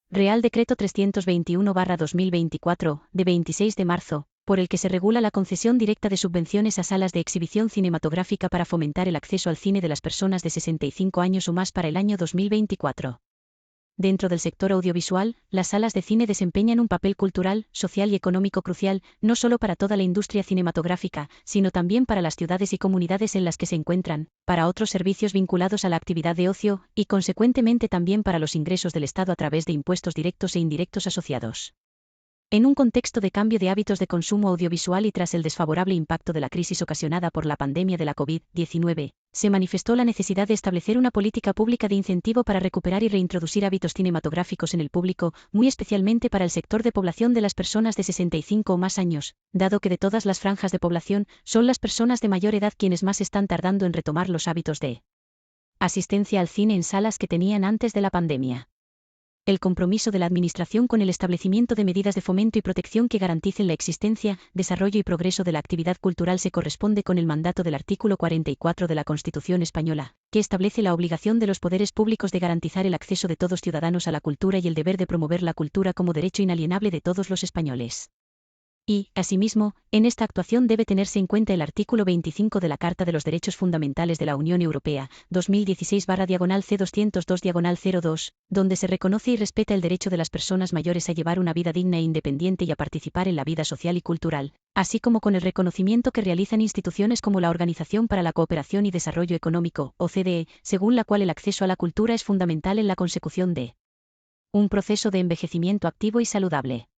Real Decreto 321/2024, de 26 de marzo, por el que se regula la concesión directa de subvenciones a salas de exhibición cinematográfica para fomentar el acceso al cine de las personas de 65 años o más para el año 2024. Dentro del sector audiovisual, las salas de cine desempeñan un papel cultural, social y económico crucial, no solo para toda la industria cinematográfica, sino también para las ciudades y comunidades en las que se encuentran, para otros servicios vinculados a la actividad de ocio, y consecuentemente también para los ingresos del Estado a través de impuestos directos e indirectos asociados. En un contexto de cambio de hábitos de consumo audiovisual y tras el desfavorable impacto de la crisis ocasionada por la pandemia de la COVID-19, se manifestó la necesidad de establecer una política pública de incentivo para recuperar y reintroducir hábitos cinematográficos en el público, muy especialmente para el sector de población de las personas de 65 o más años, dado que de todas las franjas de población, son las personas de mayor edad quienes más están tardando en retomar los hábitos de asistencia al cine en salas que tenían antes de la pandemia. El compromiso de la Administración con el establecimiento de medidas de fomento y protección que garanticen la existencia, desarrollo y progreso de la actividad cultural se corresponde con el mandato del artículo 44 de la Constitución española, que establece la obligación de los poderes públicos de garantizar el acceso de todos ciudadanos a la cultura y el deber de promover la cultura como derecho inalienable de todos los españoles. Y, asimismo, en esta actuación debe tenerse en cuenta el artículo 25 de la Carta de los Derechos Fundamentales de la Unión Europea, 2016/C202/02, donde se reconoce y respeta el derecho de las personas mayores a llevar una vida digna e independiente y a participar en la vida social y cultural, así como con el reconocimiento que realizan instituciones como la Organización para la Cooperación y Desarrollo Económico, OCDE, según la cual el acceso a la cultura es fundamental en la consecución de un proceso de envejecimiento activo y saludable.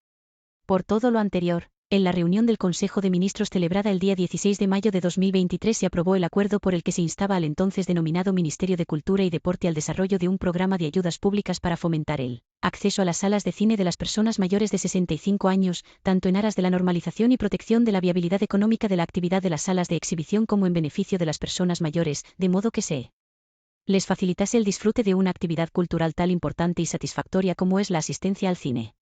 Por todo lo anterior, en la reunión del Consejo de Ministros celebrada el día 16 de mayo de 2023 se aprobó el acuerdo por el que se instaba al entonces denominado Ministerio de Cultura y Deporte al desarrollo de un programa de ayudas públicas para fomentar el acceso a las salas de cine de las personas mayores de 65 años, tanto en aras de la normalización y protección de la viabilidad económica de la actividad de las salas de exhibición como en beneficio de las personas mayores, de modo que se les facilitase el disfrute de una actividad cultural tan importante y satisfactoria como es la asistencia al cine.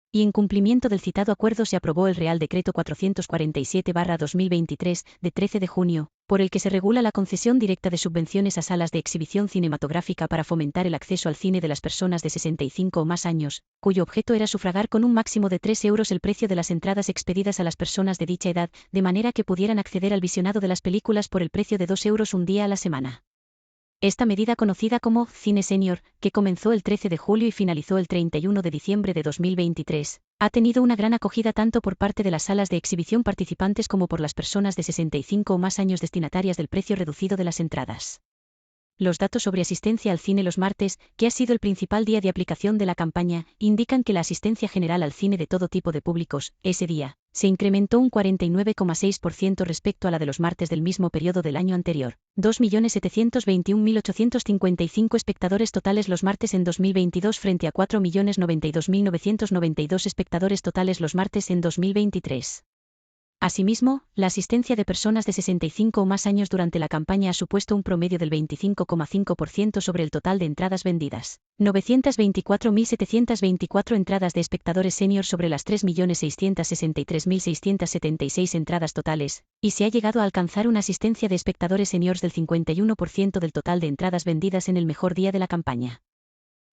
Y en cumplimiento del citado acuerdo se aprobó el Real Decreto 447/2023, de 13 de junio, por el que se regula la concesión directa de subvenciones a salas de exhibición cinematográfica para fomentar el acceso al cine de las personas de 65 o más años, cuyo objeto era sufragar con un máximo de 3 euros el precio de las entradas expedidas a las personas de dicha edad, de manera que pudieran acceder al visionado de las películas por el precio de 2 euros un día a la semana. Esta medida conocida como Cine Senior, que comenzó el 13 de julio y finalizó el 31 de diciembre de 2023, ha tenido una gran acogida tanto por parte de las salas de exhibición participantes como por las personas de 65 o más años destinatarias del precio reducido de las entradas. Los datos sobre asistencia al cine los martes, que ha sido el principal día de aplicación de la campaña, indican que la asistencia general al cine de todo tipo de públicos, ese día, se incrementó un 49,6% respecto a la de los martes del mismo periodo del año anterior. 2.721.855 espectadores totales los martes en 2022 frente a 4.092.992 espectadores totales los martes en 2023. Asimismo, la asistencia de personas de 65 o más años durante la campaña ha supuesto un promedio del 25,5% sobre el total de entradas vendidas. 924.724 entradas de espectadores senior sobre las 3.663.676 entradas totales, y se ha llegado a alcanzar una asistencia de espectadores seniors del 51% del total de entradas vendidas en el mejor día de la campaña.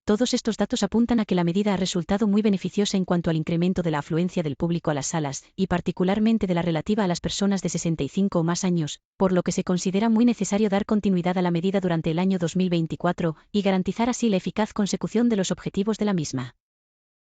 Todos estos datos apuntan a que la medida ha resultado muy beneficiosa en cuanto al incremento de la afluencia del público a las salas, y particularmente de la relativa a las personas de 65 o más años, por lo que se considera muy necesario dar continuidad a la medida durante el año 2024, y garantizar así la eficaz consecución de los objetivos de la misma.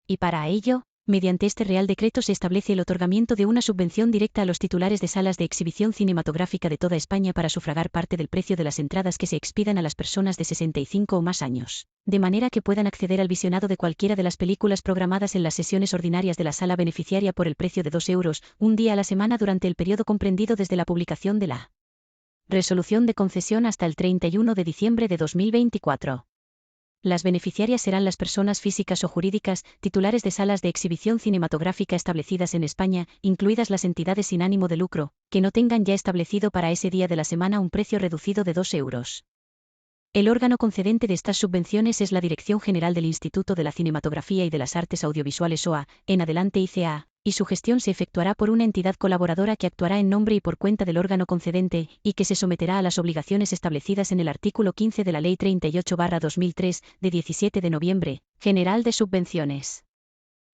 Y para ello, mediante este Real Decreto se establece el otorgamiento de una subvención directa a los titulares de salas de exhibición cinematográfica de toda España para sufragar parte del precio de las entradas que se expidan a las personas de 65 o más años, de manera que puedan acceder al visionado de cualquiera de las películas programadas en las sesiones ordinarias de la sala beneficiaria por el precio de 2 euros, un día a la semana durante el periodo comprendido desde la publicación de la resolución de concesión hasta el 31 de diciembre de 2024. Las beneficiarias serán las personas físicas o jurídicas, titulares de salas de exhibición cinematográfica establecidas en España, incluidas las entidades sin ánimo de lucro, que no tengan ya establecido para ese día de la semana un precio reducido de 2 euros. El órgano concedente de estas subvenciones es la Dirección General del Instituto de la Cinematografía y de las Artes Audiovisuales OA, en adelante ICA, y su gestión se efectuará por una entidad colaboradora que actuará en nombre y por cuenta del órgano concedente, y que se someterá a las obligaciones establecidas en el artículo 15 de la Ley 38/2003, de 17 de noviembre, General de Subvenciones.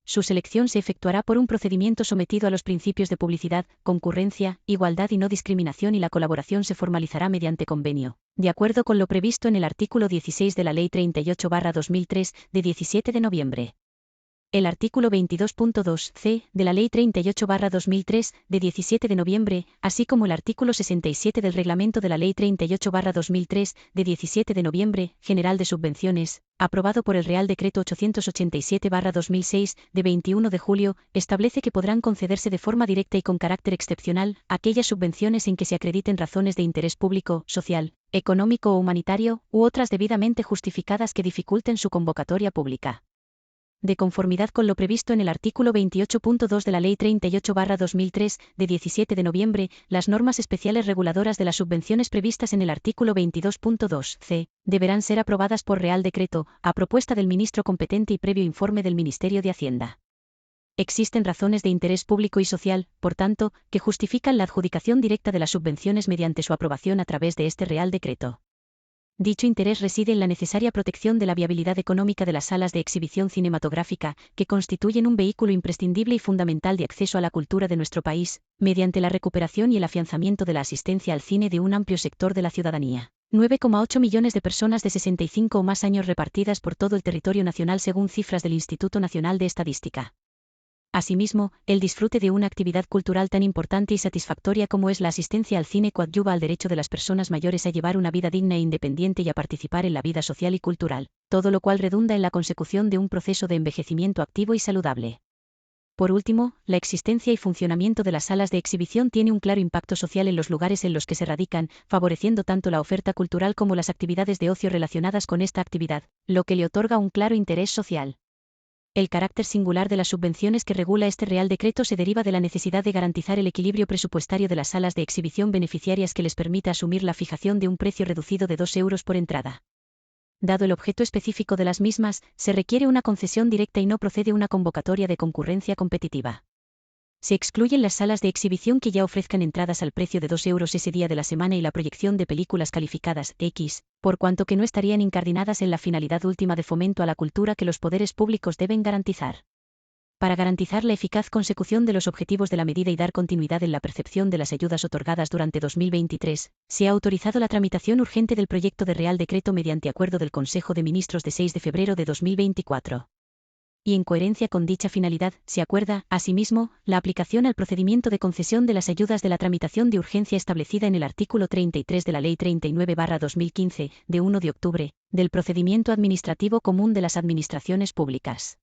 Su selección se efectuará por un procedimiento sometido a los principios de publicidad, concurrencia, igualdad y no discriminación, y la colaboración se formalizará mediante convenio, de acuerdo con lo previsto en el artículo 16 de la Ley 38/2003, de 17 de noviembre. El artículo 22.2c de la Ley 38/2003, de 17 de noviembre, así como el artículo 67 del Reglamento de la Ley 38/2003, de 17 de noviembre, General de Subvenciones, aprobado por el Real Decreto 887/2006, de 21 de julio, establece que podrán concederse de forma directa y con carácter excepcional aquellas subvenciones en que se acrediten razones de interés público, social, económico o humanitario, u otras debidamente justificadas que dificulten su convocatoria pública. De conformidad con lo previsto en el artículo 28.2 de la Ley 38/2003, de 17 de noviembre, las normas especiales reguladoras de las subvenciones previstas en el artículo 22.2c, deberán ser aprobadas por Real Decreto, a propuesta del ministro competente y previo informe del Ministerio de Hacienda. Existen razones de interés público y social, por tanto, que justifican la adjudicación directa de las subvenciones mediante su aprobación a través de este Real Decreto. Dicho interés reside en la necesaria protección de la viabilidad económica de las salas de exhibición cinematográfica, que constituyen un vehículo imprescindible y fundamental de acceso a la cultura de nuestro país, mediante la recuperación y el afianzamiento de la asistencia al cine de un amplio sector de la ciudadanía. 9,8 millones de personas de 65 o más años repartidas por todo el territorio nacional según cifras del Instituto Nacional de Estadística. Asimismo, el disfrute de una actividad cultural tan importante y satisfactoria como es la asistencia al cine coadyuva al derecho de las personas mayores a llevar una vida digna e independiente y a participar en la vida social y cultural, todo lo cual redunda en la consecución de un proceso de envejecimiento activo y saludable. Por último, la existencia y funcionamiento de las salas de exhibición tiene un claro impacto social en los lugares en los que se radican, favoreciendo tanto la oferta cultural como las actividades de ocio relacionadas con esta actividad, lo que le otorga un claro interés social. El carácter singular de las subvenciones que regula este Real Decreto se deriva de la necesidad de garantizar el equilibrio presupuestario de las salas de exhibición beneficiarias que les permita asumir la fijación de un precio reducido de 2 euros por entrada. Dado el objeto específico de las mismas, se requiere una concesión directa y no procede una convocatoria de concurrencia competitiva. Se excluyen las salas de exhibición que ya ofrezcan entradas al precio de 2 euros ese día de la semana y la proyección de películas calificadas X, por cuanto que no estarían incardinadas en la finalidad última de fomento a la cultura que los poderes públicos deben garantizar. Para garantizar la eficaz consecución de los objetivos de la medida y dar continuidad en la percepción de las ayudas otorgadas durante 2023, se ha autorizado la tramitación urgente del proyecto de Real Decreto mediante acuerdo del Consejo de Ministros de 6 de febrero de 2024. Y en coherencia con dicha finalidad, se acuerda, asimismo, la aplicación al procedimiento de concesión de las ayudas de la tramitación de urgencia establecida en el artículo 33 de la Ley 39/2015, de 1 de octubre, del Procedimiento Administrativo Común de las Administraciones Públicas.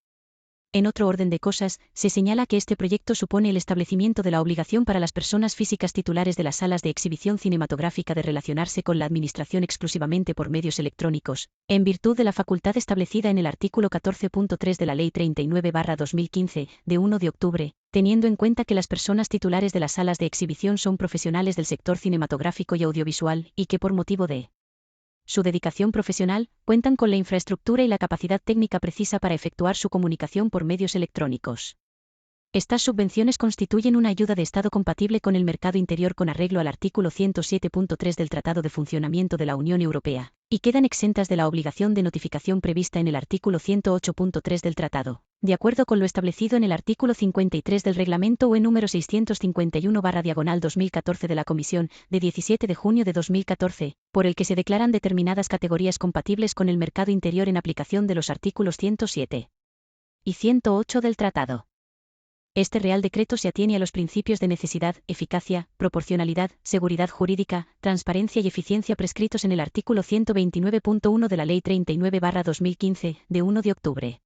En otro orden de cosas, se señala que este proyecto supone el establecimiento de la obligación para las personas físicas titulares de las salas de exhibición cinematográfica de relacionarse con la Administración exclusivamente por medios electrónicos, en virtud de la facultad establecida en el artículo 14.3 de la Ley 39/2015, de 1 de octubre, teniendo en cuenta que las personas titulares de las salas de exhibición son profesionales del sector cinematográfico y audiovisual, y que por motivo de su dedicación profesional, cuentan con la infraestructura y la capacidad técnica precisa para efectuar su comunicación por medios electrónicos. Estas subvenciones constituyen una ayuda de Estado compatible con el mercado interior con arreglo al artículo 107.3 del Tratado de Funcionamiento de la Unión Europea, y quedan exentas de la obligación de notificación prevista en el artículo 108.3 del Tratado, de acuerdo con lo establecido en el artículo 53 del Reglamento UE número 651/2014 de la Comisión, de 17 de junio de 2014, por el que se declaran determinadas categorías compatibles con el mercado interior en aplicación de los artículos 107 y 108 del Tratado. Este Real Decreto se atiene a los principios de necesidad, eficacia, proporcionalidad, seguridad jurídica, transparencia y eficiencia prescritos en el artículo 129.1 de la Ley 39/2015, de 1 de octubre.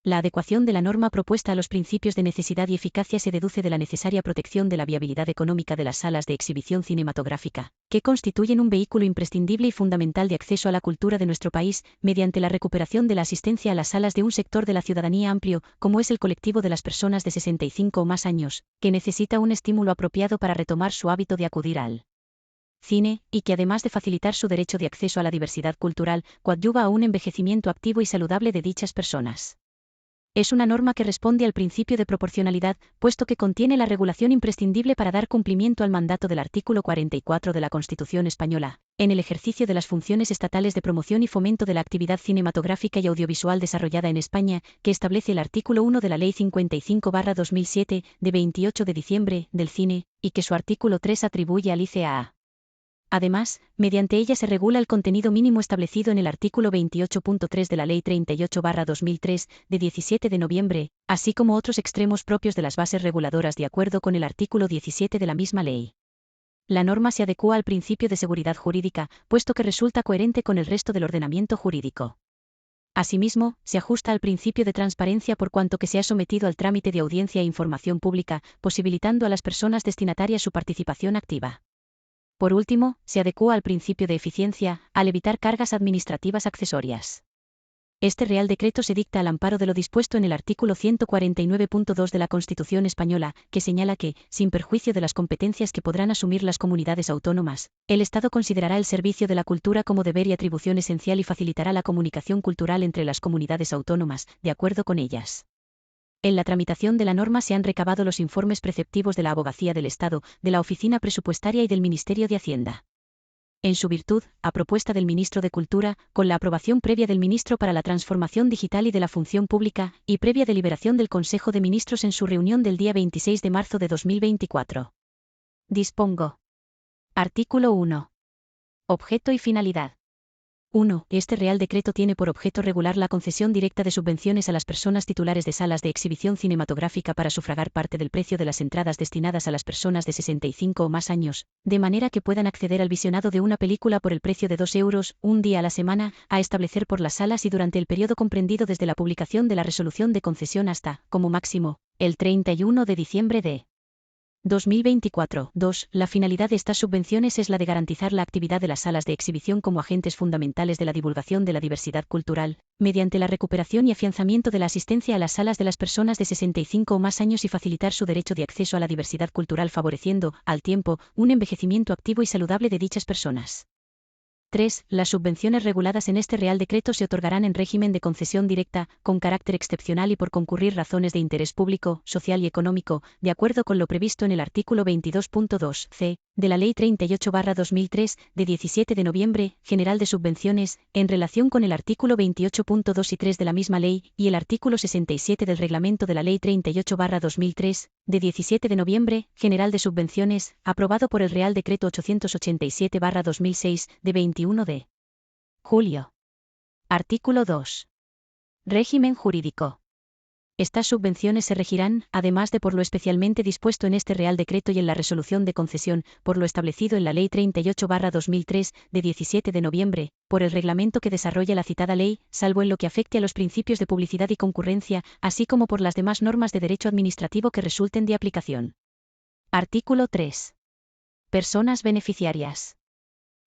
La adecuación de la norma propuesta a los principios de necesidad y eficacia se deduce de la necesaria protección de la viabilidad económica de las salas de exhibición cinematográfica, que constituyen un vehículo imprescindible y fundamental de acceso a la cultura de nuestro país, mediante la recuperación de la asistencia a las salas de un sector de la ciudadanía amplio, como es el colectivo de las personas de 65 o más años, que necesita un estímulo apropiado para retomar su hábito de acudir al cine, y que además de facilitar su derecho de acceso a la diversidad cultural, coadyuva a un envejecimiento activo y saludable de dichas personas. Es una norma que responde al principio de proporcionalidad, puesto que contiene la regulación imprescindible para dar cumplimiento al mandato del artículo 44 de la Constitución española, en el ejercicio de las funciones estatales de promoción y fomento de la actividad cinematográfica y audiovisual desarrollada en España, que establece el artículo 1 de la Ley 55/2007, de 28 de diciembre, del cine, y que su artículo 3 atribuye al ICAA. Además, mediante ella se regula el contenido mínimo establecido en el artículo 28.3 de la Ley 38/2003, de 17 de noviembre, así como otros extremos propios de las bases reguladoras de acuerdo con el artículo 17 de la misma ley. La norma se adecúa al principio de seguridad jurídica, puesto que resulta coherente con el resto del ordenamiento jurídico. Asimismo, se ajusta al principio de transparencia por cuanto que se ha sometido al trámite de audiencia e información pública, posibilitando a las personas destinatarias su participación activa. Por último, se adecúa al principio de eficiencia, al evitar cargas administrativas accesorias. Este Real Decreto se dicta al amparo de lo dispuesto en el artículo 149.2 de la Constitución española, que señala que, sin perjuicio de las competencias que podrán asumir las comunidades autónomas, el Estado considerará el servicio de la cultura como deber y atribución esencial y facilitará la comunicación cultural entre las comunidades autónomas, de acuerdo con ellas. En la tramitación de la norma se han recabado los informes preceptivos de la Abogacía del Estado, de la Oficina Presupuestaria y del Ministerio de Hacienda. En su virtud, a propuesta del Ministro de Cultura, con la aprobación previa del Ministro para la Transformación Digital y de la Función Pública, y previa deliberación del Consejo de Ministros en su reunión del día 26 de marzo de 2024. Dispongo. Artículo 1. Objeto y finalidad. 1. Este Real Decreto tiene por objeto regular la concesión directa de subvenciones a las personas titulares de salas de exhibición cinematográfica para sufragar parte del precio de las entradas destinadas a las personas de 65 o más años, de manera que puedan acceder al visionado de una película por el precio de 2 euros, un día a la semana, a establecer por las salas y durante el periodo comprendido desde la publicación de la resolución de concesión hasta, como máximo, el 31 de diciembre de 2024. 2. La finalidad de estas subvenciones es la de garantizar la actividad de las salas de exhibición como agentes fundamentales de la divulgación de la diversidad cultural, mediante la recuperación y afianzamiento de la asistencia a las salas de las personas de 65 o más años y facilitar su derecho de acceso a la diversidad cultural favoreciendo, al tiempo, un envejecimiento activo y saludable de dichas personas. 3. Las subvenciones reguladas en este Real Decreto se otorgarán en régimen de concesión directa, con carácter excepcional y por concurrir razones de interés público, social y económico, de acuerdo con lo previsto en el artículo 22.2 c. de la Ley 38/2003, de 17 de noviembre, General de Subvenciones, en relación con el artículo 28.2 y 3 de la misma ley, y el artículo 67 del Reglamento de la Ley 38/2003, de 17 de noviembre, General de Subvenciones, aprobado por el Real Decreto 887/2006, de 21 de julio. Artículo 2. Régimen jurídico. Estas subvenciones se regirán, además de por lo especialmente dispuesto en este Real Decreto y en la resolución de concesión, por lo establecido en la Ley 38/2003, de 17 de noviembre, por el reglamento que desarrolla la citada ley, salvo en lo que afecte a los principios de publicidad y concurrencia, así como por las demás normas de derecho administrativo que resulten de aplicación. Artículo 3. Personas beneficiarias.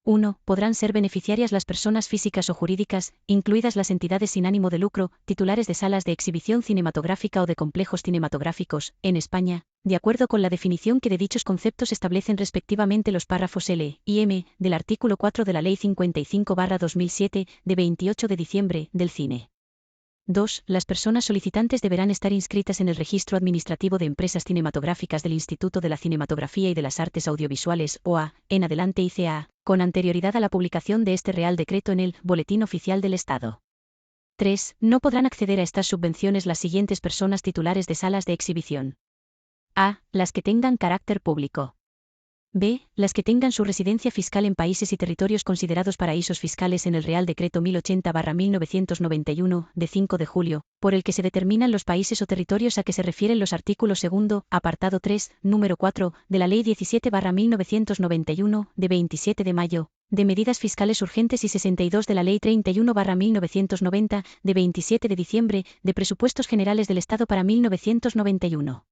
1. Podrán ser beneficiarias las personas físicas o jurídicas, incluidas las entidades sin ánimo de lucro, titulares de salas de exhibición cinematográfica o de complejos cinematográficos, en España, de acuerdo con la definición que de dichos conceptos establecen respectivamente los párrafos L y M del artículo 4 de la Ley 55/2007, de 28 de diciembre, del cine. 2. Las personas solicitantes deberán estar inscritas en el Registro Administrativo de Empresas Cinematográficas del Instituto de la Cinematografía y de las Artes Audiovisuales, OA, en adelante ICA, con anterioridad a la publicación de este Real Decreto en el Boletín Oficial del Estado. 3. No podrán acceder a estas subvenciones las siguientes personas titulares de salas de exhibición. A. Las que tengan carácter público. B. Las que tengan su residencia fiscal en países y territorios considerados paraísos fiscales en el Real Decreto 1080/1991, de 5 de julio, por el que se determinan los países o territorios a que se refieren los artículos 2, apartado 3, número 4, de la Ley 17/1991, de 27 de mayo, de medidas fiscales urgentes y 62 de la Ley 31/1990, de 27 de diciembre, de presupuestos generales del Estado para 1991.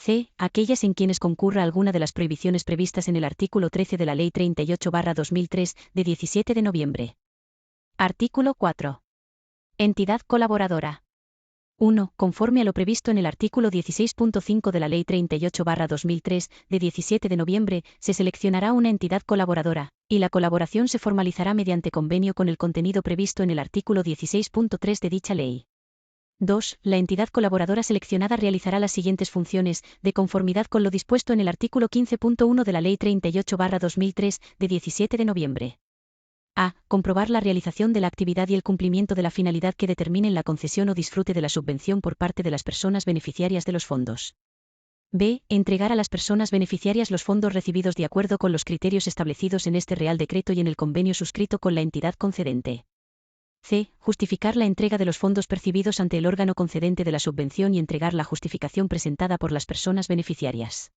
C. Aquellas en quienes concurra alguna de las prohibiciones previstas en el artículo 13 de la Ley 38/2003, de 17 de noviembre. Artículo 4. Entidad colaboradora. 1. Conforme a lo previsto en el artículo 16.5 de la Ley 38/2003, de 17 de noviembre, se seleccionará una entidad colaboradora, y la colaboración se formalizará mediante convenio con el contenido previsto en el artículo 16.3 de dicha ley. 2. La entidad colaboradora seleccionada realizará las siguientes funciones, de conformidad con lo dispuesto en el artículo 15.1 de la Ley 38/2003, de 17 de noviembre. A. Comprobar la realización de la actividad y el cumplimiento de la finalidad que determinen la concesión o disfrute de la subvención por parte de las personas beneficiarias de los fondos. B. Entregar a las personas beneficiarias los fondos recibidos de acuerdo con los criterios establecidos en este Real Decreto y en el convenio suscrito con la entidad concedente. C. Justificar la entrega de los fondos percibidos ante el órgano concedente de la subvención y entregar la justificación presentada por las personas beneficiarias.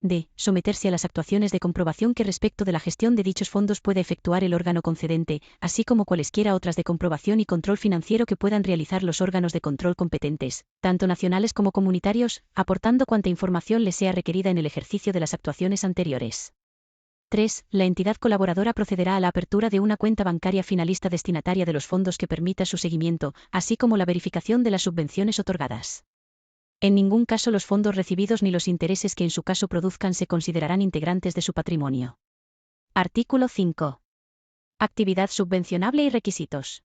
D. Someterse a las actuaciones de comprobación que respecto de la gestión de dichos fondos pueda efectuar el órgano concedente, así como cualesquiera otras de comprobación y control financiero que puedan realizar los órganos de control competentes, tanto nacionales como comunitarios, aportando cuanta información les sea requerida en el ejercicio de las actuaciones anteriores. 3. La entidad colaboradora procederá a la apertura de una cuenta bancaria finalista destinataria de los fondos que permita su seguimiento, así como la verificación de las subvenciones otorgadas. En ningún caso los fondos recibidos ni los intereses que en su caso produzcan se considerarán integrantes de su patrimonio. Artículo 5. Actividad subvencionable y requisitos.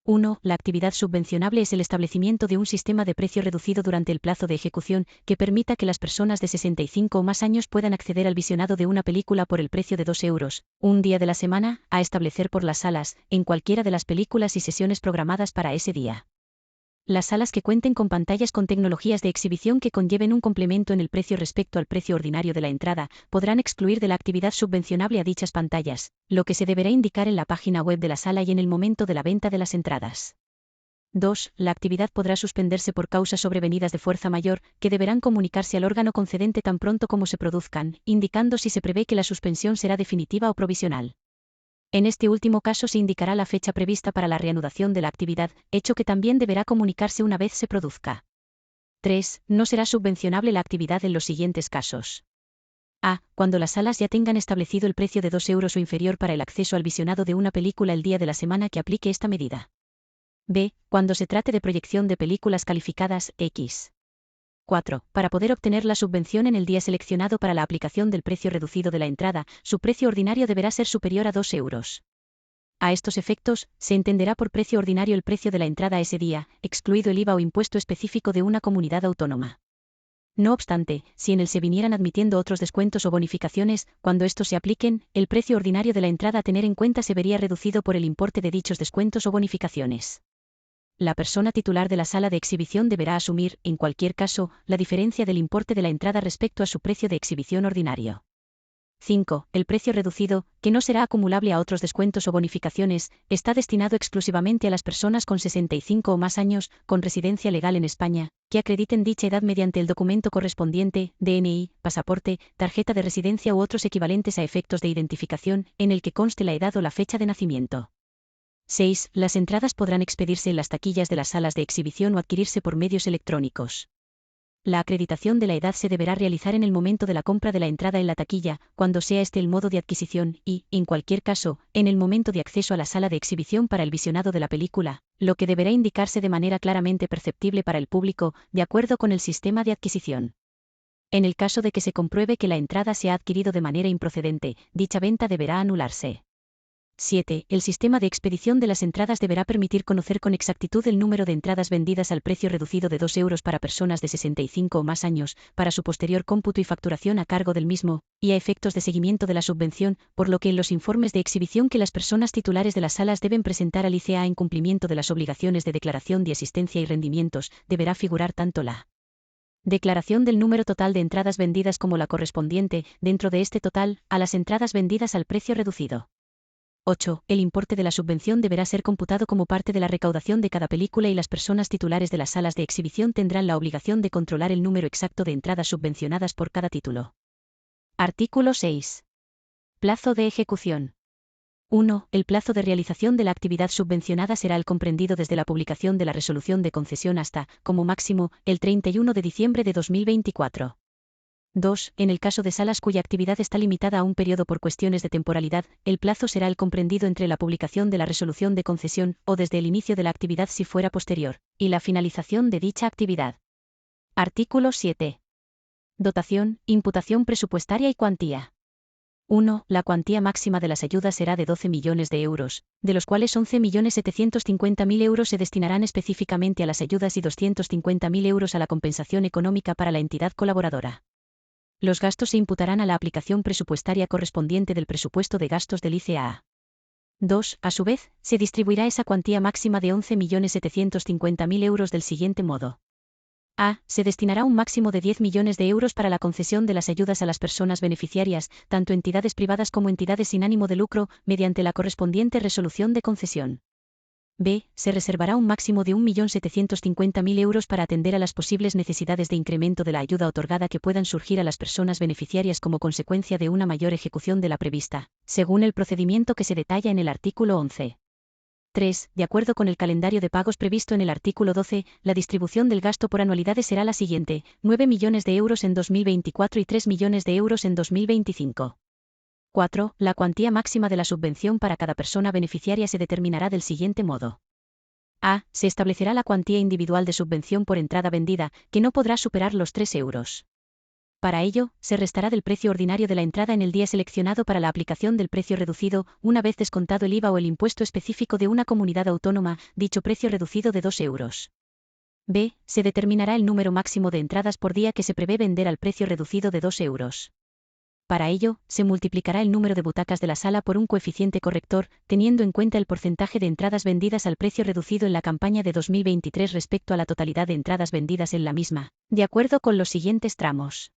1. La actividad subvencionable es el establecimiento de un sistema de precio reducido durante el plazo de ejecución, que permita que las personas de 65 o más años puedan acceder al visionado de una película por el precio de 2 euros, un día de la semana, a establecer por las salas, en cualquiera de las películas y sesiones programadas para ese día. Las salas que cuenten con pantallas con tecnologías de exhibición que conlleven un complemento en el precio respecto al precio ordinario de la entrada, podrán excluir de la actividad subvencionable a dichas pantallas, lo que se deberá indicar en la página web de la sala y en el momento de la venta de las entradas. 2. La actividad podrá suspenderse por causas sobrevenidas de fuerza mayor, que deberán comunicarse al órgano concedente tan pronto como se produzcan, indicando si se prevé que la suspensión será definitiva o provisional. En este último caso se indicará la fecha prevista para la reanudación de la actividad, hecho que también deberá comunicarse una vez se produzca. 3. No será subvencionable la actividad en los siguientes casos. A. Cuando las salas ya tengan establecido el precio de 2 euros o inferior para el acceso al visionado de una película el día de la semana que aplique esta medida. B. Cuando se trate de proyección de películas calificadas X. 4. Para poder obtener la subvención en el día seleccionado para la aplicación del precio reducido de la entrada, su precio ordinario deberá ser superior a 2 euros. A estos efectos, se entenderá por precio ordinario el precio de la entrada ese día, excluido el IVA o impuesto específico de una comunidad autónoma. No obstante, si en él se vinieran admitiendo otros descuentos o bonificaciones, cuando estos se apliquen, el precio ordinario de la entrada a tener en cuenta se vería reducido por el importe de dichos descuentos o bonificaciones. La persona titular de la sala de exhibición deberá asumir, en cualquier caso, la diferencia del importe de la entrada respecto a su precio de exhibición ordinario. 5. El precio reducido, que no será acumulable a otros descuentos o bonificaciones, está destinado exclusivamente a las personas con 65 o más años, con residencia legal en España, que acrediten dicha edad mediante el documento correspondiente, DNI, pasaporte, tarjeta de residencia u otros equivalentes a efectos de identificación, en el que conste la edad o la fecha de nacimiento. 6. Las entradas podrán expedirse en las taquillas de las salas de exhibición o adquirirse por medios electrónicos. La acreditación de la edad se deberá realizar en el momento de la compra de la entrada en la taquilla, cuando sea este el modo de adquisición, y, en cualquier caso, en el momento de acceso a la sala de exhibición para el visionado de la película, lo que deberá indicarse de manera claramente perceptible para el público, de acuerdo con el sistema de adquisición. En el caso de que se compruebe que la entrada se ha adquirido de manera improcedente, dicha venta deberá anularse. 7. El sistema de expedición de las entradas deberá permitir conocer con exactitud el número de entradas vendidas al precio reducido de 2 euros para personas de 65 o más años, para su posterior cómputo y facturación a cargo del mismo, y a efectos de seguimiento de la subvención, por lo que en los informes de exhibición que las personas titulares de las salas deben presentar al ICA en cumplimiento de las obligaciones de declaración de asistencia y rendimientos, deberá figurar tanto la declaración del número total de entradas vendidas como la correspondiente, dentro de este total, a las entradas vendidas al precio reducido. 8. El importe de la subvención deberá ser computado como parte de la recaudación de cada película y las personas titulares de las salas de exhibición tendrán la obligación de controlar el número exacto de entradas subvencionadas por cada título. Artículo 6. Plazo de ejecución. 1. El plazo de realización de la actividad subvencionada será el comprendido desde la publicación de la resolución de concesión hasta, como máximo, el 31 de diciembre de 2024. 2. En el caso de salas cuya actividad está limitada a un periodo por cuestiones de temporalidad, el plazo será el comprendido entre la publicación de la resolución de concesión, o desde el inicio de la actividad si fuera posterior, y la finalización de dicha actividad. Artículo 7. Dotación, imputación presupuestaria y cuantía. 1. La cuantía máxima de las ayudas será de 12 millones de euros, de los cuales 11.750.000 euros se destinarán específicamente a las ayudas y 250.000 euros a la compensación económica para la entidad colaboradora. Los gastos se imputarán a la aplicación presupuestaria correspondiente del presupuesto de gastos del ICAA. 2. A su vez, se distribuirá esa cuantía máxima de 11.750.000 euros del siguiente modo. A. Se destinará un máximo de 10 millones de euros para la concesión de las ayudas a las personas beneficiarias, tanto entidades privadas como entidades sin ánimo de lucro, mediante la correspondiente resolución de concesión. B. Se reservará un máximo de 1.750.000 euros para atender a las posibles necesidades de incremento de la ayuda otorgada que puedan surgir a las personas beneficiarias como consecuencia de una mayor ejecución de la prevista, según el procedimiento que se detalla en el artículo 11. 3. De acuerdo con el calendario de pagos previsto en el artículo 12, la distribución del gasto por anualidades será la siguiente: 9 millones de euros en 2024 y 3 millones de euros en 2025. 4. La cuantía máxima de la subvención para cada persona beneficiaria se determinará del siguiente modo. A. Se establecerá la cuantía individual de subvención por entrada vendida, que no podrá superar los 3 euros. Para ello, se restará del precio ordinario de la entrada en el día seleccionado para la aplicación del precio reducido, una vez descontado el IVA o el impuesto específico de una comunidad autónoma, dicho precio reducido de 2 euros. B. Se determinará el número máximo de entradas por día que se prevé vender al precio reducido de 2 euros. Para ello, se multiplicará el número de butacas de la sala por un coeficiente corrector, teniendo en cuenta el porcentaje de entradas vendidas al precio reducido en la campaña de 2023 respecto a la totalidad de entradas vendidas en la misma, de acuerdo con los siguientes tramos.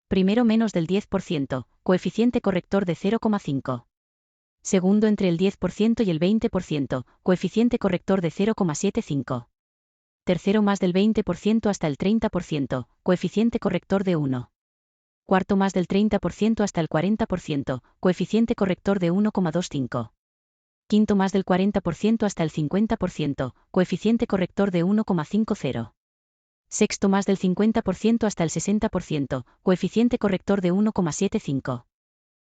Primero menos del 10%, coeficiente corrector de 0,5. Segundo entre el 10% y el 20%, coeficiente corrector de 0,75. Tercero más del 20% hasta el 30%, coeficiente corrector de 1. Cuarto más del 30% hasta el 40%, coeficiente corrector de 1,25. Quinto más del 40% hasta el 50%, coeficiente corrector de 1,50. Sexto más del 50% hasta el 60%, coeficiente corrector de 1,75.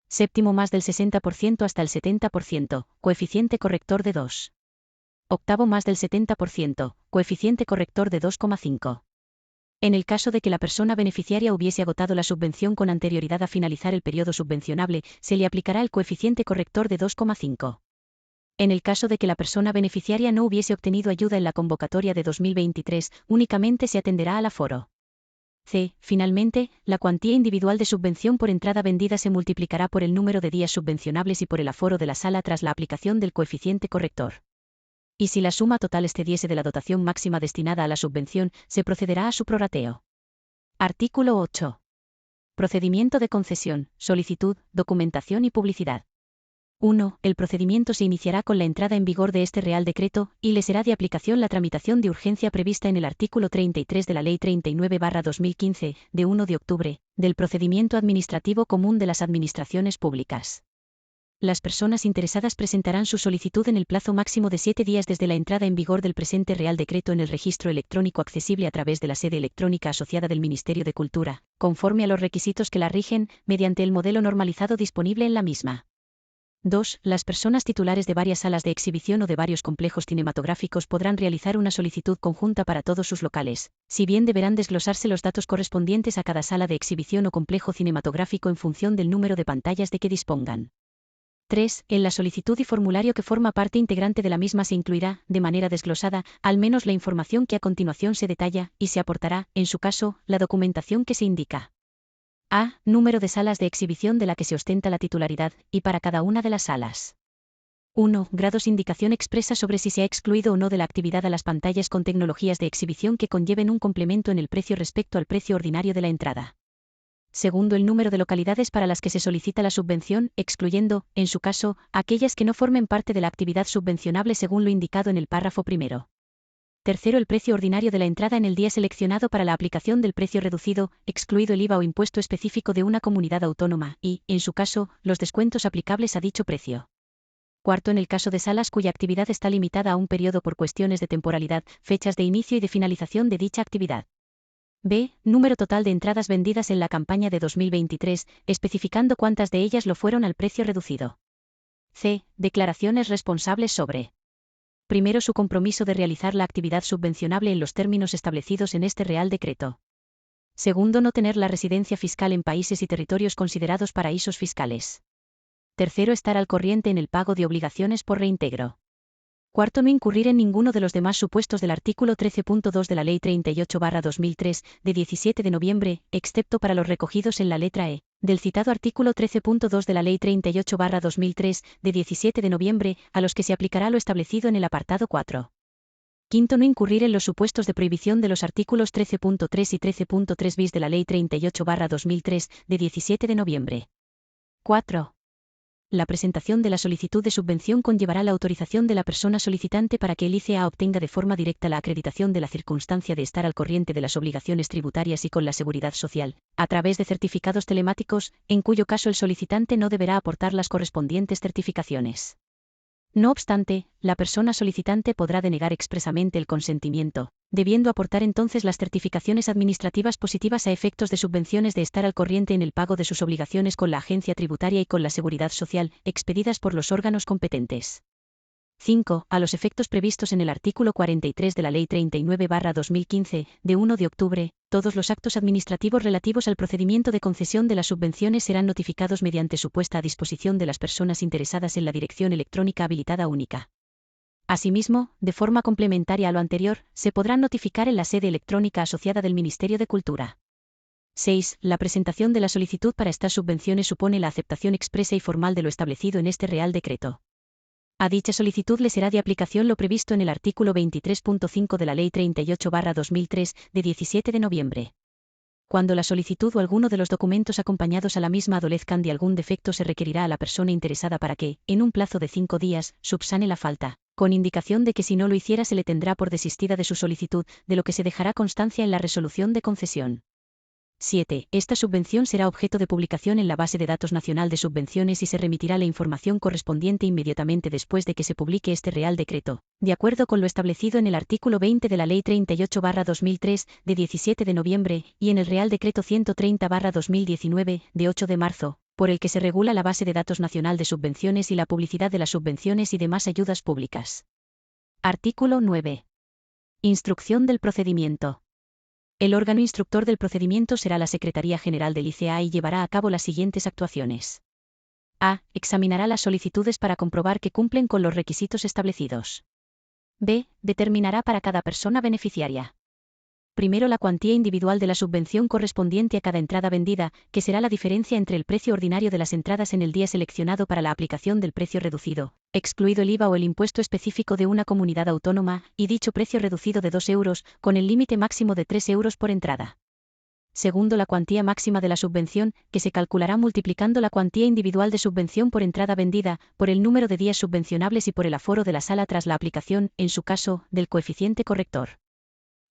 Séptimo más del 60% hasta el 70%, coeficiente corrector de 2. Octavo más del 70%, coeficiente corrector de 2,5. En el caso de que la persona beneficiaria hubiese agotado la subvención con anterioridad a finalizar el periodo subvencionable, se le aplicará el coeficiente corrector de 2,5. En el caso de que la persona beneficiaria no hubiese obtenido ayuda en la convocatoria de 2023, únicamente se atenderá al aforo. C. Finalmente, la cuantía individual de subvención por entrada vendida se multiplicará por el número de días subvencionables y por el aforo de la sala tras la aplicación del coeficiente corrector. Y si la suma total excediese de la dotación máxima destinada a la subvención, se procederá a su prorrateo. Artículo 8. Procedimiento de concesión, solicitud, documentación y publicidad. 1. El procedimiento se iniciará con la entrada en vigor de este Real Decreto, y le será de aplicación la tramitación de urgencia prevista en el artículo 33 de la Ley 39/2015, de 1 de octubre, del Procedimiento Administrativo Común de las Administraciones Públicas. Las personas interesadas presentarán su solicitud en el plazo máximo de 7 días desde la entrada en vigor del presente Real Decreto en el registro electrónico accesible a través de la sede electrónica asociada del Ministerio de Cultura, conforme a los requisitos que la rigen, mediante el modelo normalizado disponible en la misma. 2. Las personas titulares de varias salas de exhibición o de varios complejos cinematográficos podrán realizar una solicitud conjunta para todos sus locales, si bien deberán desglosarse los datos correspondientes a cada sala de exhibición o complejo cinematográfico en función del número de pantallas de que dispongan. 3. En la solicitud y formulario que forma parte integrante de la misma se incluirá, de manera desglosada, al menos la información que a continuación se detalla, y se aportará, en su caso, la documentación que se indica. A. Número de salas de exhibición de la que se ostenta la titularidad, y para cada una de las salas. 1. Grados. Indicación expresa sobre si se ha excluido o no de la actividad a las pantallas con tecnologías de exhibición que conlleven un complemento en el precio respecto al precio ordinario de la entrada. Segundo, el número de localidades para las que se solicita la subvención, excluyendo, en su caso, aquellas que no formen parte de la actividad subvencionable según lo indicado en el párrafo primero. Tercero, el precio ordinario de la entrada en el día seleccionado para la aplicación del precio reducido, excluido el IVA o impuesto específico de una comunidad autónoma, y, en su caso, los descuentos aplicables a dicho precio. Cuarto, en el caso de salas cuya actividad está limitada a un periodo por cuestiones de temporalidad, fechas de inicio y de finalización de dicha actividad. B. Número total de entradas vendidas en la campaña de 2023, especificando cuántas de ellas lo fueron al precio reducido. C. Declaraciones responsables sobre: primero, su compromiso de realizar la actividad subvencionable en los términos establecidos en este Real Decreto. Segundo, no tener la residencia fiscal en países y territorios considerados paraísos fiscales. Tercero, estar al corriente en el pago de obligaciones por reintegro. Cuarto, no incurrir en ninguno de los demás supuestos del artículo 13.2 de la Ley 38/2003, de 17 de noviembre, excepto para los recogidos en la letra E, del citado artículo 13.2 de la Ley 38/2003, de 17 de noviembre, a los que se aplicará lo establecido en el apartado 4. Quinto, no incurrir en los supuestos de prohibición de los artículos 13.3 y 13.3 bis de la Ley 38/2003, de 17 de noviembre. 4. La presentación de la solicitud de subvención conllevará la autorización de la persona solicitante para que el ICEA obtenga de forma directa la acreditación de la circunstancia de estar al corriente de las obligaciones tributarias y con la seguridad social, a través de certificados telemáticos, en cuyo caso el solicitante no deberá aportar las correspondientes certificaciones. No obstante, la persona solicitante podrá denegar expresamente el consentimiento, debiendo aportar entonces las certificaciones administrativas positivas a efectos de subvenciones de estar al corriente en el pago de sus obligaciones con la agencia tributaria y con la seguridad social, expedidas por los órganos competentes. 5. A los efectos previstos en el artículo 43 de la Ley 39/2015, de 1 de octubre, todos los actos administrativos relativos al procedimiento de concesión de las subvenciones serán notificados mediante su puesta a disposición de las personas interesadas en la dirección electrónica habilitada única. Asimismo, de forma complementaria a lo anterior, se podrán notificar en la sede electrónica asociada del Ministerio de Cultura. 6. La presentación de la solicitud para estas subvenciones supone la aceptación expresa y formal de lo establecido en este Real Decreto. A dicha solicitud le será de aplicación lo previsto en el artículo 23.5 de la Ley 38/2003, de 17 de noviembre. Cuando la solicitud o alguno de los documentos acompañados a la misma adolezcan de algún defecto, se requerirá a la persona interesada para que, en un plazo de 5 días, subsane la falta, con indicación de que si no lo hiciera se le tendrá por desistida de su solicitud, de lo que se dejará constancia en la resolución de concesión. 7. Esta subvención será objeto de publicación en la Base de Datos Nacional de Subvenciones y se remitirá la información correspondiente inmediatamente después de que se publique este Real Decreto, de acuerdo con lo establecido en el artículo 20 de la Ley 38/2003, de 17 de noviembre, y en el Real Decreto 130/2019, de 8 de marzo, por el que se regula la Base de Datos Nacional de Subvenciones y la publicidad de las subvenciones y demás ayudas públicas. Artículo 9. Instrucción del procedimiento. El órgano instructor del procedimiento será la Secretaría General del ICEA y llevará a cabo las siguientes actuaciones. A. Examinará las solicitudes para comprobar que cumplen con los requisitos establecidos. B. Determinará para cada persona beneficiaria. Primero, la cuantía individual de la subvención correspondiente a cada entrada vendida, que será la diferencia entre el precio ordinario de las entradas en el día seleccionado para la aplicación del precio reducido, excluido el IVA o el impuesto específico de una comunidad autónoma, y dicho precio reducido de 2 euros, con el límite máximo de 3 euros por entrada. Segundo, la cuantía máxima de la subvención, que se calculará multiplicando la cuantía individual de subvención por entrada vendida, por el número de días subvencionables y por el aforo de la sala tras la aplicación, en su caso, del coeficiente corrector.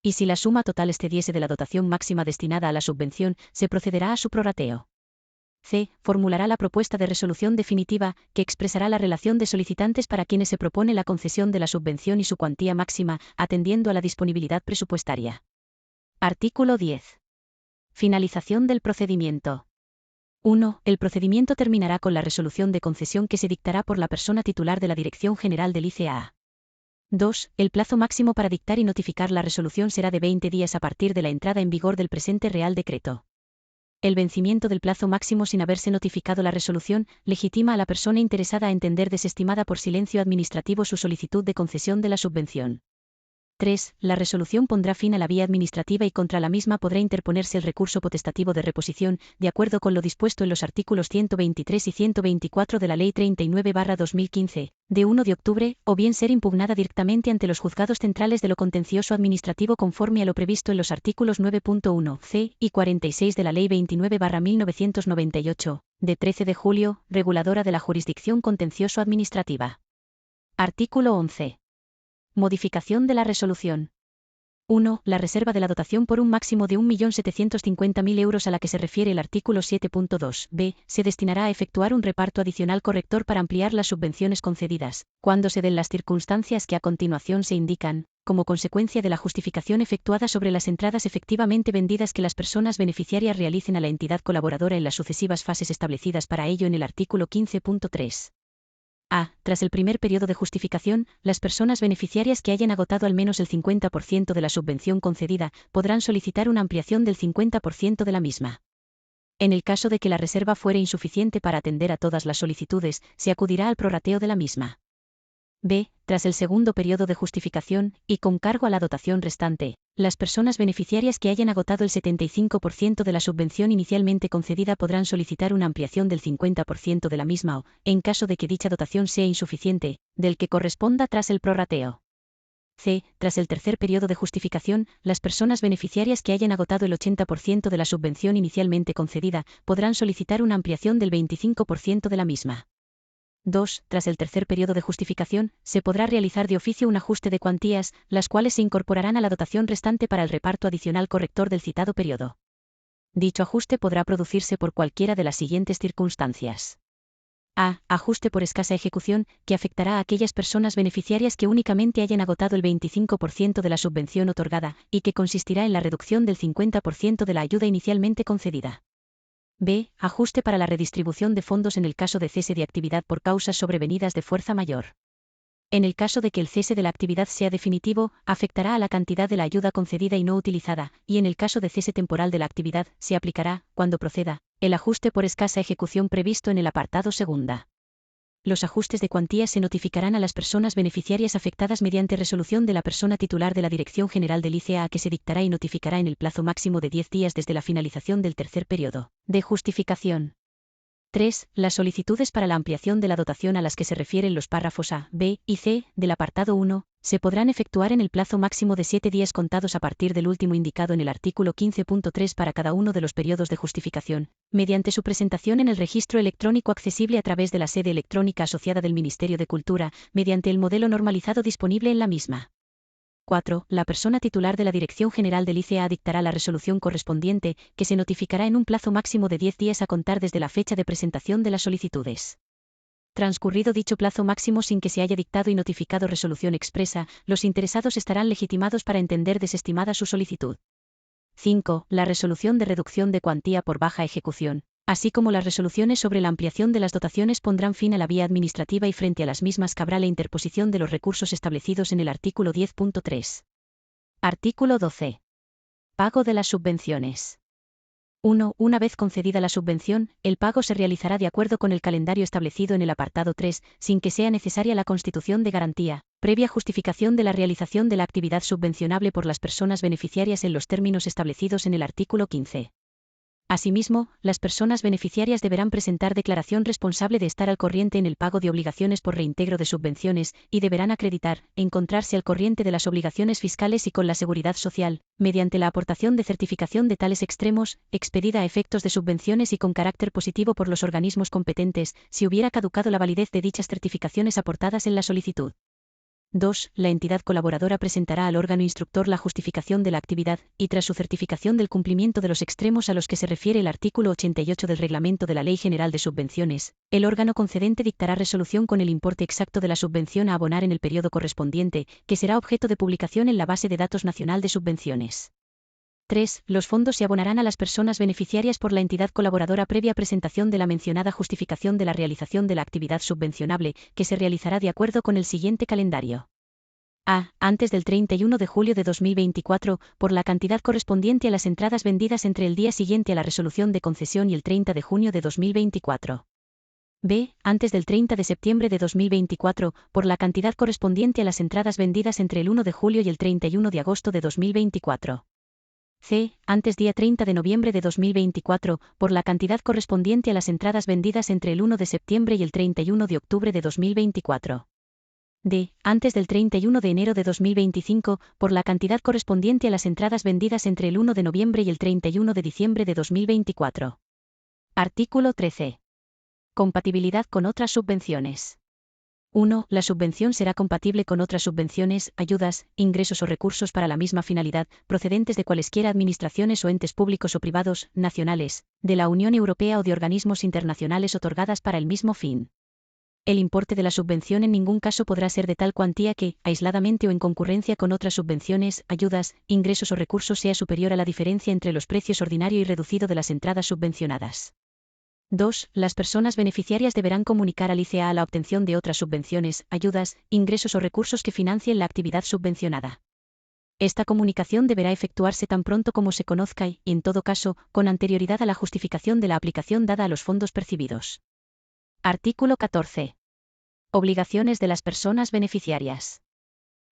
Y si la suma total excediese de la dotación máxima destinada a la subvención, se procederá a su prorrateo. C. Formulará la propuesta de resolución definitiva, que expresará la relación de solicitantes para quienes se propone la concesión de la subvención y su cuantía máxima, atendiendo a la disponibilidad presupuestaria. Artículo 10. Finalización del procedimiento. 1. El procedimiento terminará con la resolución de concesión que se dictará por la persona titular de la Dirección General del ICEA. 2. El plazo máximo para dictar y notificar la resolución será de 20 días a partir de la entrada en vigor del presente Real Decreto. El vencimiento del plazo máximo sin haberse notificado la resolución legitima a la persona interesada a entender desestimada por silencio administrativo su solicitud de concesión de la subvención. 3. La resolución pondrá fin a la vía administrativa y contra la misma podrá interponerse el recurso potestativo de reposición, de acuerdo con lo dispuesto en los artículos 123 y 124 de la Ley 39/2015, de 1 de octubre, o bien ser impugnada directamente ante los juzgados centrales de lo contencioso administrativo conforme a lo previsto en los artículos 9.1 c y 46 de la Ley 29/1998, de 13 de julio, reguladora de la jurisdicción contencioso administrativa. Artículo 11. Modificación de la resolución. 1. La reserva de la dotación por un máximo de 1.750.000 euros a la que se refiere el artículo 7.2 b se destinará a efectuar un reparto adicional corrector para ampliar las subvenciones concedidas, cuando se den las circunstancias que a continuación se indican, como consecuencia de la justificación efectuada sobre las entradas efectivamente vendidas que las personas beneficiarias realicen a la entidad colaboradora en las sucesivas fases establecidas para ello en el artículo 15.3. A. Tras el primer periodo de justificación, las personas beneficiarias que hayan agotado al menos el 50% de la subvención concedida podrán solicitar una ampliación del 50% de la misma. En el caso de que la reserva fuere insuficiente para atender a todas las solicitudes, se acudirá al prorrateo de la misma. B. Tras el segundo periodo de justificación, y con cargo a la dotación restante, las personas beneficiarias que hayan agotado el 75% de la subvención inicialmente concedida podrán solicitar una ampliación del 50% de la misma o, en caso de que dicha dotación sea insuficiente, del que corresponda tras el prorrateo. C. Tras el tercer periodo de justificación, las personas beneficiarias que hayan agotado el 80% de la subvención inicialmente concedida podrán solicitar una ampliación del 25% de la misma. 2. Tras el tercer periodo de justificación, se podrá realizar de oficio un ajuste de cuantías, las cuales se incorporarán a la dotación restante para el reparto adicional corrector del citado periodo. Dicho ajuste podrá producirse por cualquiera de las siguientes circunstancias. A. Ajuste por escasa ejecución, que afectará a aquellas personas beneficiarias que únicamente hayan agotado el 25% de la subvención otorgada, y que consistirá en la reducción del 50% de la ayuda inicialmente concedida. B. Ajuste para la redistribución de fondos en el caso de cese de actividad por causas sobrevenidas de fuerza mayor. En el caso de que el cese de la actividad sea definitivo, afectará a la cantidad de la ayuda concedida y no utilizada, y en el caso de cese temporal de la actividad, se aplicará, cuando proceda, el ajuste por escasa ejecución previsto en el apartado segunda. Los ajustes de cuantía se notificarán a las personas beneficiarias afectadas mediante resolución de la persona titular de la Dirección General del ICEA que se dictará y notificará en el plazo máximo de 10 días desde la finalización del tercer periodo de justificación. 3. Las solicitudes para la ampliación de la dotación a las que se refieren los párrafos A, B y C del apartado 1 se podrán efectuar en el plazo máximo de 7 días contados a partir del último indicado en el artículo 15.3 para cada uno de los periodos de justificación, mediante su presentación en el registro electrónico accesible a través de la sede electrónica asociada del Ministerio de Cultura, mediante el modelo normalizado disponible en la misma. 4. La persona titular de la Dirección General del ICEA dictará la resolución correspondiente, que se notificará en un plazo máximo de 10 días a contar desde la fecha de presentación de las solicitudes. Transcurrido dicho plazo máximo sin que se haya dictado y notificado resolución expresa, los interesados estarán legitimados para entender desestimada su solicitud. 5. La resolución de reducción de cuantía por baja ejecución, así como las resoluciones sobre la ampliación de las dotaciones pondrán fin a la vía administrativa y frente a las mismas cabrá la interposición de los recursos establecidos en el artículo 10.3. Artículo 12. Pago de las subvenciones. 1. Una vez concedida la subvención, el pago se realizará de acuerdo con el calendario establecido en el apartado 3, sin que sea necesaria la constitución de garantía, previa justificación de la realización de la actividad subvencionable por las personas beneficiarias en los términos establecidos en el artículo 15. Asimismo, las personas beneficiarias deberán presentar declaración responsable de estar al corriente en el pago de obligaciones por reintegro de subvenciones, y deberán acreditar, encontrarse al corriente de las obligaciones fiscales y con la seguridad social, mediante la aportación de certificación de tales extremos, expedida a efectos de subvenciones y con carácter positivo por los organismos competentes, si hubiera caducado la validez de dichas certificaciones aportadas en la solicitud. 2. La entidad colaboradora presentará al órgano instructor la justificación de la actividad, y tras su certificación del cumplimiento de los extremos a los que se refiere el artículo 88 del Reglamento de la Ley General de Subvenciones, el órgano concedente dictará resolución con el importe exacto de la subvención a abonar en el periodo correspondiente, que será objeto de publicación en la Base de Datos Nacional de Subvenciones. 3. Los fondos se abonarán a las personas beneficiarias por la entidad colaboradora previa presentación de la mencionada justificación de la realización de la actividad subvencionable, que se realizará de acuerdo con el siguiente calendario. A. Antes del 31 de julio de 2024, por la cantidad correspondiente a las entradas vendidas entre el día siguiente a la resolución de concesión y el 30 de junio de 2024. B. Antes del 30 de septiembre de 2024, por la cantidad correspondiente a las entradas vendidas entre el 1 de julio y el 31 de agosto de 2024. C. Antes día 30 de noviembre de 2024, por la cantidad correspondiente a las entradas vendidas entre el 1 de septiembre y el 31 de octubre de 2024. D. Antes del 31 de enero de 2025, por la cantidad correspondiente a las entradas vendidas entre el 1 de noviembre y el 31 de diciembre de 2024. Artículo 13. Compatibilidad con otras subvenciones. 1. La subvención será compatible con otras subvenciones, ayudas, ingresos o recursos para la misma finalidad, procedentes de cualesquiera administraciones o entes públicos o privados, nacionales, de la Unión Europea o de organismos internacionales otorgadas para el mismo fin. El importe de la subvención en ningún caso podrá ser de tal cuantía que, aisladamente o en concurrencia con otras subvenciones, ayudas, ingresos o recursos sea superior a la diferencia entre los precios ordinario y reducido de las entradas subvencionadas. 2. Las personas beneficiarias deberán comunicar al ICEA la obtención de otras subvenciones, ayudas, ingresos o recursos que financien la actividad subvencionada. Esta comunicación deberá efectuarse tan pronto como se conozca y, en todo caso, con anterioridad a la justificación de la aplicación dada a los fondos percibidos. Artículo 14. Obligaciones de las personas beneficiarias.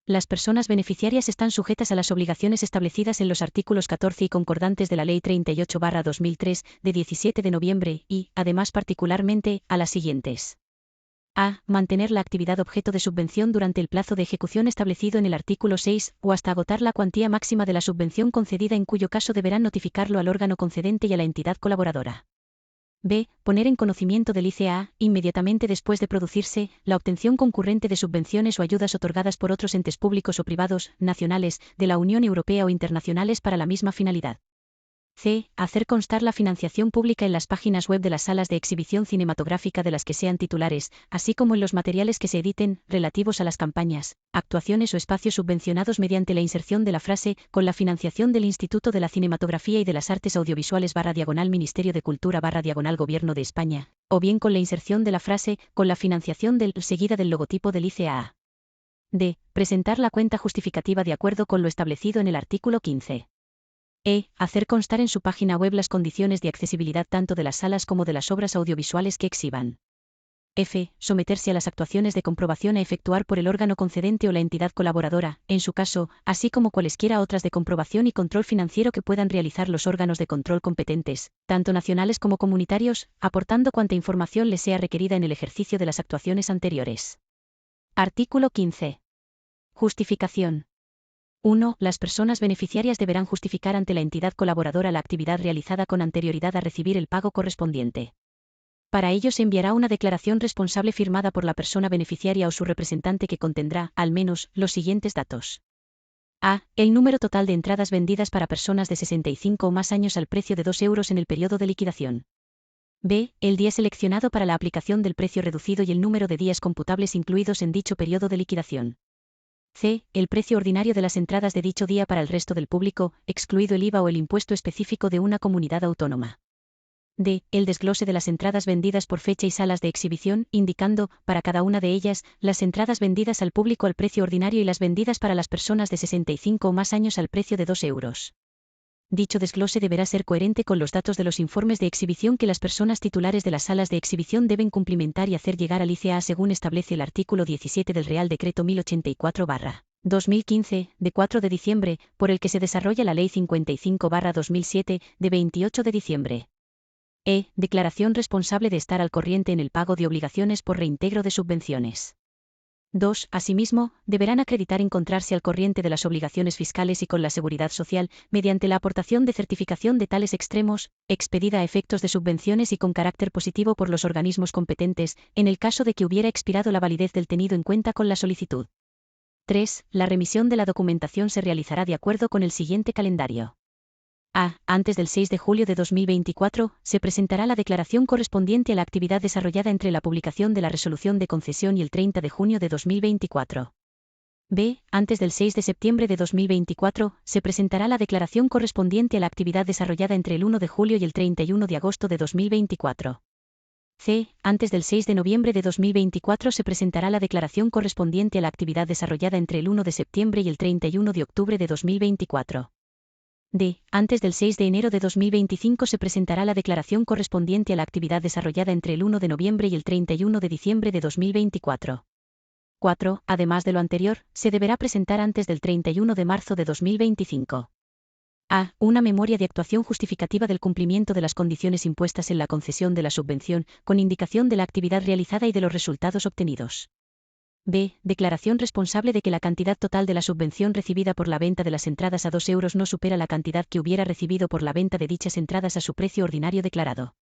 Las personas beneficiarias están sujetas a las obligaciones establecidas en los artículos 14 y concordantes de la Ley 38/2003, de 17 de noviembre, y, además particularmente, a las siguientes. A. Mantener la actividad objeto de subvención durante el plazo de ejecución establecido en el artículo 6, o hasta agotar la cuantía máxima de la subvención concedida, en cuyo caso deberán notificarlo al órgano concedente y a la entidad colaboradora. B. Poner en conocimiento del ICEA, inmediatamente después de producirse, la obtención concurrente de subvenciones o ayudas otorgadas por otros entes públicos o privados, nacionales, de la Unión Europea o internacionales para la misma finalidad. C. Hacer constar la financiación pública en las páginas web de las salas de exhibición cinematográfica de las que sean titulares, así como en los materiales que se editen, relativos a las campañas, actuaciones o espacios subvencionados, mediante la inserción de la frase «con la financiación del Instituto de la Cinematografía y de las Artes Audiovisuales /Ministerio de Cultura /Gobierno de España», o bien con la inserción de la frase «con la financiación del» seguida del logotipo del ICEA. D. Presentar la cuenta justificativa de acuerdo con lo establecido en el artículo 15. E. Hacer constar en su página web las condiciones de accesibilidad tanto de las salas como de las obras audiovisuales que exhiban. F. Someterse a las actuaciones de comprobación a efectuar por el órgano concedente o la entidad colaboradora, en su caso, así como cualesquiera otras de comprobación y control financiero que puedan realizar los órganos de control competentes, tanto nacionales como comunitarios, aportando cuanta información les sea requerida en el ejercicio de las actuaciones anteriores. Artículo 15. Justificación. 1. Las personas beneficiarias deberán justificar ante la entidad colaboradora la actividad realizada con anterioridad a recibir el pago correspondiente. Para ello se enviará una declaración responsable firmada por la persona beneficiaria o su representante que contendrá, al menos, los siguientes datos. A. El número total de entradas vendidas para personas de 65 o más años al precio de 2 euros en el periodo de liquidación. B. El día seleccionado para la aplicación del precio reducido y el número de días computables incluidos en dicho periodo de liquidación. C. El precio ordinario de las entradas de dicho día para el resto del público, excluido el IVA o el impuesto específico de una comunidad autónoma. D. El desglose de las entradas vendidas por fecha y salas de exhibición, indicando, para cada una de ellas, las entradas vendidas al público al precio ordinario y las vendidas para las personas de 65 o más años al precio de 2 euros. Dicho desglose deberá ser coherente con los datos de los informes de exhibición que las personas titulares de las salas de exhibición deben cumplimentar y hacer llegar al ICEA según establece el artículo 17 del Real Decreto 1084/2015, de 4 de diciembre, por el que se desarrolla la Ley 55/2007, de 28 de diciembre. E. Declaración responsable de estar al corriente en el pago de obligaciones por reintegro de subvenciones. 2. Asimismo, deberán acreditar encontrarse al corriente de las obligaciones fiscales y con la seguridad social, mediante la aportación de certificación de tales extremos, expedida a efectos de subvenciones y con carácter positivo por los organismos competentes, en el caso de que hubiera expirado la validez del tenido en cuenta con la solicitud. 3. La remisión de la documentación se realizará de acuerdo con el siguiente calendario. A. Antes del 6 de julio de 2024, se presentará la declaración correspondiente a la actividad desarrollada entre la publicación de la resolución de concesión y el 30 de junio de 2024. B. Antes del 6 de septiembre de 2024, se presentará la declaración correspondiente a la actividad desarrollada entre el 1 de julio y el 31 de agosto de 2024. C. Antes del 6 de noviembre de 2024 se presentará la declaración correspondiente a la actividad desarrollada entre el 1 de septiembre y el 31 de octubre de 2024. D. Antes del 6 de enero de 2025 se presentará la declaración correspondiente a la actividad desarrollada entre el 1 de noviembre y el 31 de diciembre de 2024. 4. Además de lo anterior, se deberá presentar antes del 31 de marzo de 2025. A. Una memoria de actuación justificativa del cumplimiento de las condiciones impuestas en la concesión de la subvención, con indicación de la actividad realizada y de los resultados obtenidos. B. Declaración responsable de que la cantidad total de la subvención recibida por la venta de las entradas a 2 euros no supera la cantidad que hubiera recibido por la venta de dichas entradas a su precio ordinario declarado.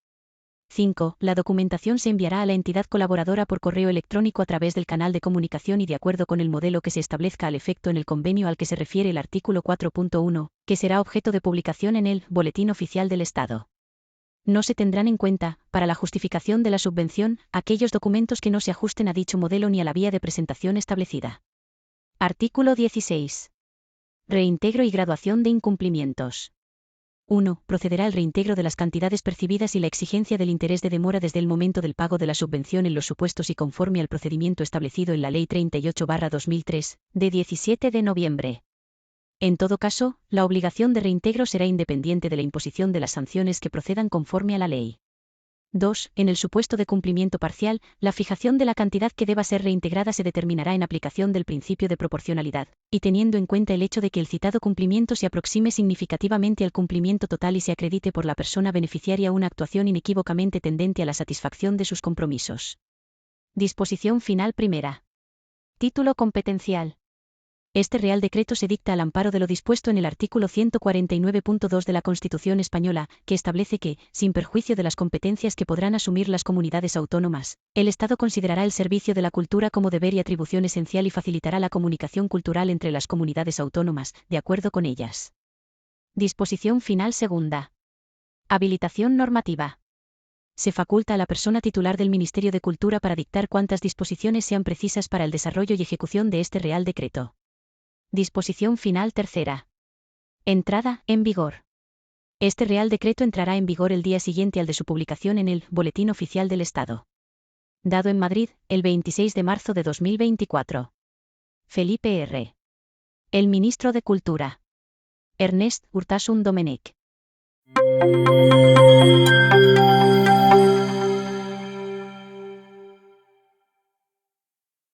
5. La documentación se enviará a la entidad colaboradora por correo electrónico a través del canal de comunicación y de acuerdo con el modelo que se establezca al efecto en el convenio al que se refiere el artículo 4.1, que será objeto de publicación en el Boletín Oficial del Estado. No se tendrán en cuenta, para la justificación de la subvención, aquellos documentos que no se ajusten a dicho modelo ni a la vía de presentación establecida. Artículo 16. Reintegro y graduación de incumplimientos. 1. Procederá al reintegro de las cantidades percibidas y la exigencia del interés de demora desde el momento del pago de la subvención en los supuestos y conforme al procedimiento establecido en la Ley 38/2003, de 17 de noviembre. En todo caso, la obligación de reintegro será independiente de la imposición de las sanciones que procedan conforme a la ley. 2. En el supuesto de cumplimiento parcial, la fijación de la cantidad que deba ser reintegrada se determinará en aplicación del principio de proporcionalidad, y teniendo en cuenta el hecho de que el citado cumplimiento se aproxime significativamente al cumplimiento total y se acredite por la persona beneficiaria una actuación inequívocamente tendente a la satisfacción de sus compromisos. Disposición final primera. Título competencial. Este Real Decreto se dicta al amparo de lo dispuesto en el artículo 149.2 de la Constitución española, que establece que, sin perjuicio de las competencias que podrán asumir las comunidades autónomas, el Estado considerará el servicio de la cultura como deber y atribución esencial y facilitará la comunicación cultural entre las comunidades autónomas, de acuerdo con ellas. Disposición final segunda. Habilitación normativa. Se faculta a la persona titular del Ministerio de Cultura para dictar cuantas disposiciones sean precisas para el desarrollo y ejecución de este Real Decreto. Disposición final tercera. Entrada en vigor. Este Real Decreto entrará en vigor el día siguiente al de su publicación en el Boletín Oficial del Estado. Dado en Madrid, el 26 de marzo de 2024. Felipe R. El Ministro de Cultura. Ernest Urtasun Domenech.